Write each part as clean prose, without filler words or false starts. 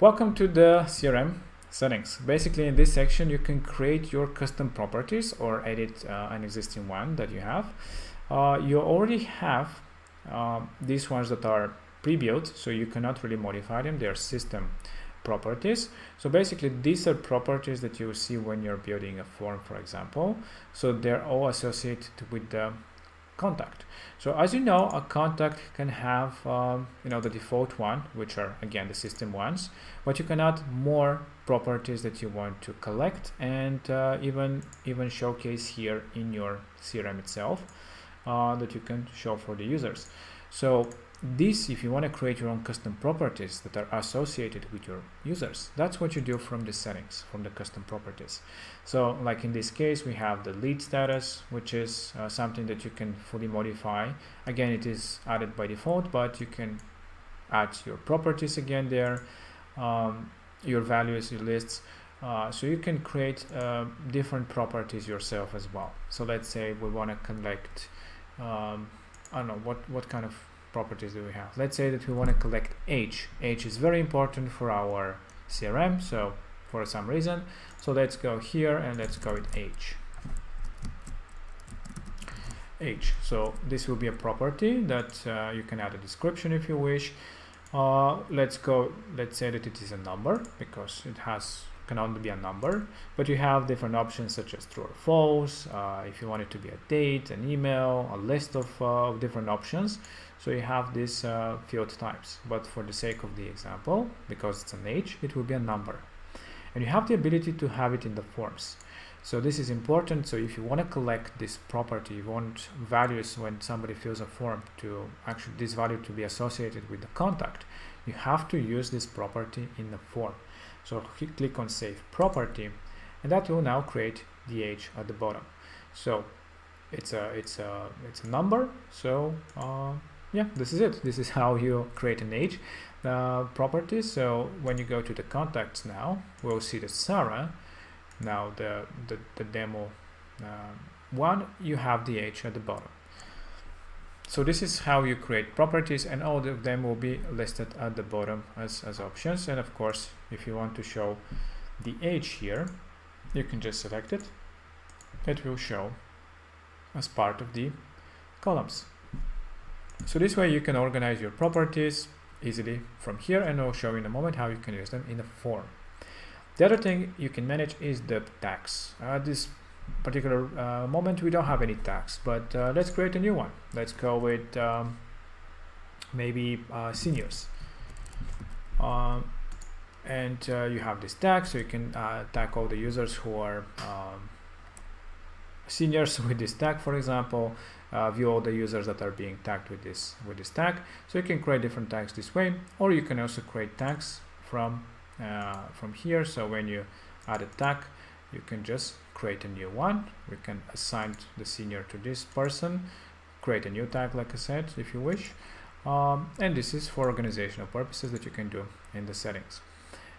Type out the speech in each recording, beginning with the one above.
Welcome to the CRM settings. Basically, in this section, you can create your custom properties or edit an existing one that you have. You already have these ones that are pre-built, so you cannot really modify them. They are system properties. So basically, these are properties that you see when you're building a form, for example. So they're all associated with the contact. So as you know, a contact can have the default one, which are again the system ones, but you can add more properties that you want to collect and even showcase here in your CRM itself that you can show for the users. So this, if you want to create your own custom properties that are associated with your users, that's what you do from the settings, from the custom properties. So like in this case, we have the lead status, which is something that you can fully modify. Again, it is added by default, but you can add your properties again there, your values, your lists. So you can create different properties yourself as well. So let's say we want to collect, I don't know, what kind of properties do we have? Let's say that we want to collect age. Age is very important for our CRM, so for some reason. So let's go here and let's go with age. Age. So this will be a property that you can add a description if you wish. Let's say that it is a number because it can only be a number, but you have different options such as true or false. If you want it to be a date, an email, a list of different options. So you have these field types, but for the sake of the example, because it's an age, it will be a number. And you have the ability to have it in the forms. So this is important. So if you want to collect this property, you want values when somebody fills a form to actually this value to be associated with the contact, you have to use this property in the form. So click on Save Property, and that will now create the age at the bottom. So it's a number. So yeah, this is it. This is how you create an age property. So when you go to the contacts now, we'll see that Sarah. Now the demo one, you have the age at the bottom. So this is how you create properties, and all of them will be listed at the bottom as options. And of course, if you want to show the age here, you can just select it. It will show as part of the columns. So this way you can organize your properties easily from here, and I'll show you in a moment how you can use them in a form. The other thing you can manage is the tags. This particular moment we don't have any tags, but let's create a new one. Let's go with maybe seniors. And you have this tag, so you can tag all the users who are seniors with this tag, for example. View all the users that are being tagged with this tag. So you can create different tags this way, or you can also create tags from here. So when you add a tag, you can just create a new one. We can assign the senior to this person, create a new tag, like I said, if you wish. And this is for organizational purposes that you can do in the settings.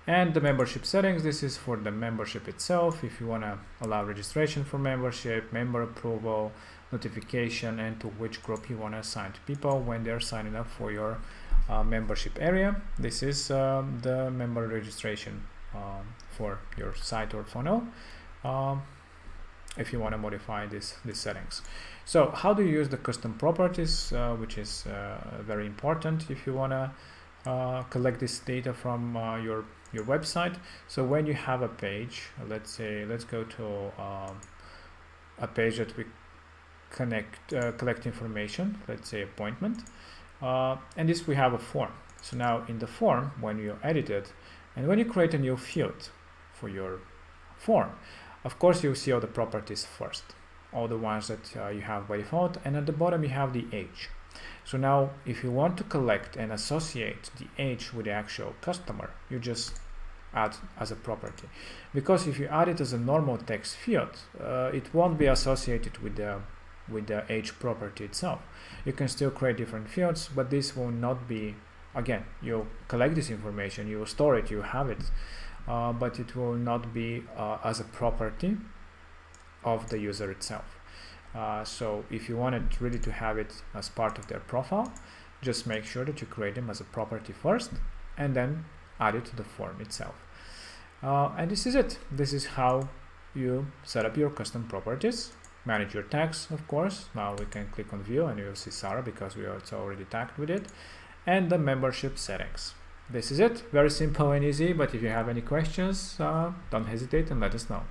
And the membership settings, this is for the membership itself. If you want to allow registration for membership, member approval, notification, and to which group you want to assign to people when they're signing up for your membership area. This is the member registration for your site or funnel, if you want to modify these settings. So how do you use the custom properties, which is very important if you want to collect this data from your website. So when you have a page, let's go to a page that we collect information, let's say appointment, and this we have a form. So now in the form, when you edit it and when you create a new field for your form, of course you'll see all the properties first, all the ones that you have by default, and at the bottom you have the age. So now if you want to collect and associate the age with the actual customer, you just add as a property, because if you add it as a normal text field, it won't be associated with the age property itself. You can still create different fields, but this will not be, again, you'll collect this information, you will store it, you have it, but it will not be as a property of the user itself. So if you wanted really to have it as part of their profile, just make sure that you create them as a property first, and then added to the form itself. And this is it. This is how you set up your custom properties, manage your tags, of course. Now we can click on view and you'll see Sarah because it's already tagged with it, and the membership settings. This is it. Very simple and easy, but if you have any questions, don't hesitate and let us know.